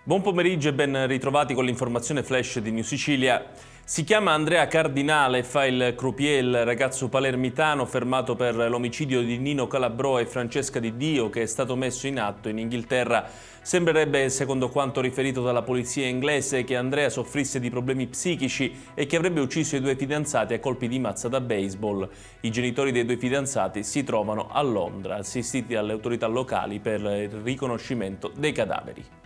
Buon pomeriggio e ben ritrovati con l'informazione flash di New Sicilia. Si chiama Andrea Cardinale e fa il croupier, il ragazzo palermitano fermato per l'omicidio di Nino Calabrò e Francesca Di Dio, che è stato messo in atto in Inghilterra. Sembrerebbe, secondo quanto riferito dalla polizia inglese, che Andrea soffrisse di problemi psichici e che avrebbe ucciso i due fidanzati a colpi di mazza da baseball. I genitori dei due fidanzati si trovano a Londra, assistiti dalle autorità locali per il riconoscimento dei cadaveri.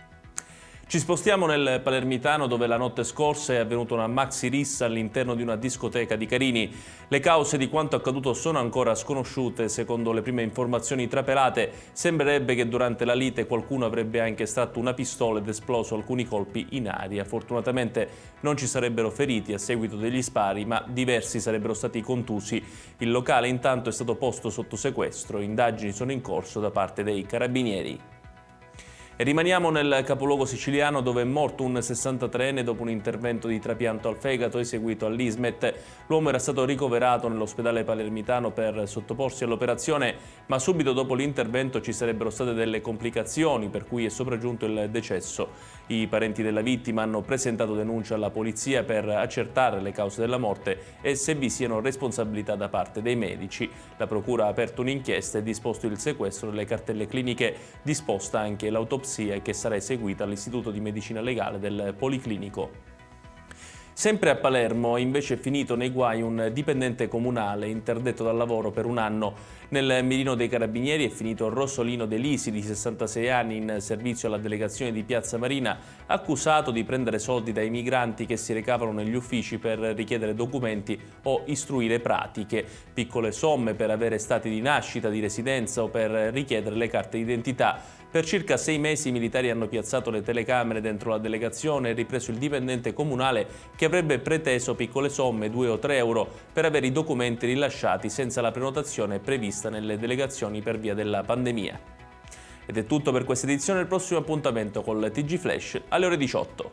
Ci spostiamo nel Palermitano, dove la notte scorsa è avvenuta una maxi rissa all'interno di una discoteca di Carini. Le cause di quanto accaduto sono ancora sconosciute. Secondo le prime informazioni trapelate, sembrerebbe che durante la lite qualcuno avrebbe anche estratto una pistola ed esploso alcuni colpi in aria. Fortunatamente non ci sarebbero feriti a seguito degli spari, ma diversi sarebbero stati contusi. Il locale intanto è stato posto sotto sequestro. Indagini sono in corso da parte dei carabinieri. E rimaniamo nel capoluogo siciliano, dove è morto un 63enne dopo un intervento di trapianto al fegato eseguito all'Ismet. L'uomo era stato ricoverato nell'ospedale palermitano per sottoporsi all'operazione, ma subito dopo l'intervento ci sarebbero state delle complicazioni, per cui è sopraggiunto il decesso. I parenti della vittima hanno presentato denuncia alla polizia per accertare le cause della morte e se vi siano responsabilità da parte dei medici. La procura ha aperto un'inchiesta e disposto il sequestro delle cartelle cliniche, disposta anche l'autopsia che sarà eseguita all'Istituto di Medicina Legale del Policlinico. Sempre a Palermo invece è finito nei guai un dipendente comunale interdetto dal lavoro per un anno. Nel mirino dei carabinieri è finito Rosolino De Lisi, di 66 anni, in servizio alla delegazione di Piazza Marina, accusato di prendere soldi dai migranti che si recavano negli uffici per richiedere documenti o istruire pratiche. Piccole somme per avere stati di nascita, di residenza o per richiedere le carte d'identità. Per circa 6 mesi i militari hanno piazzato le telecamere dentro la delegazione e ripreso il dipendente comunale che avrebbe preteso piccole somme, 2 o 3 euro, per avere i documenti rilasciati senza la prenotazione prevista nelle delegazioni per via della pandemia. Ed è tutto per questa edizione, il prossimo appuntamento col TG Flash alle ore 18.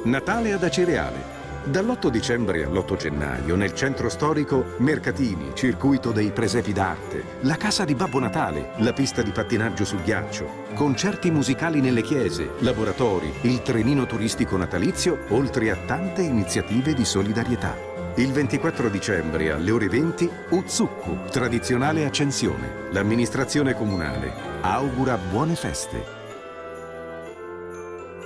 Natale ad Acireale. Dall'8 dicembre all'8 gennaio nel centro storico mercatini, circuito dei presepi d'arte, la casa di Babbo Natale, la pista di pattinaggio sul ghiaccio, concerti musicali nelle chiese, laboratori, il trenino turistico natalizio, oltre a tante iniziative di solidarietà. Il 24 dicembre alle ore 20 Uzzukku, tradizionale accensione. L'amministrazione comunale augura buone feste.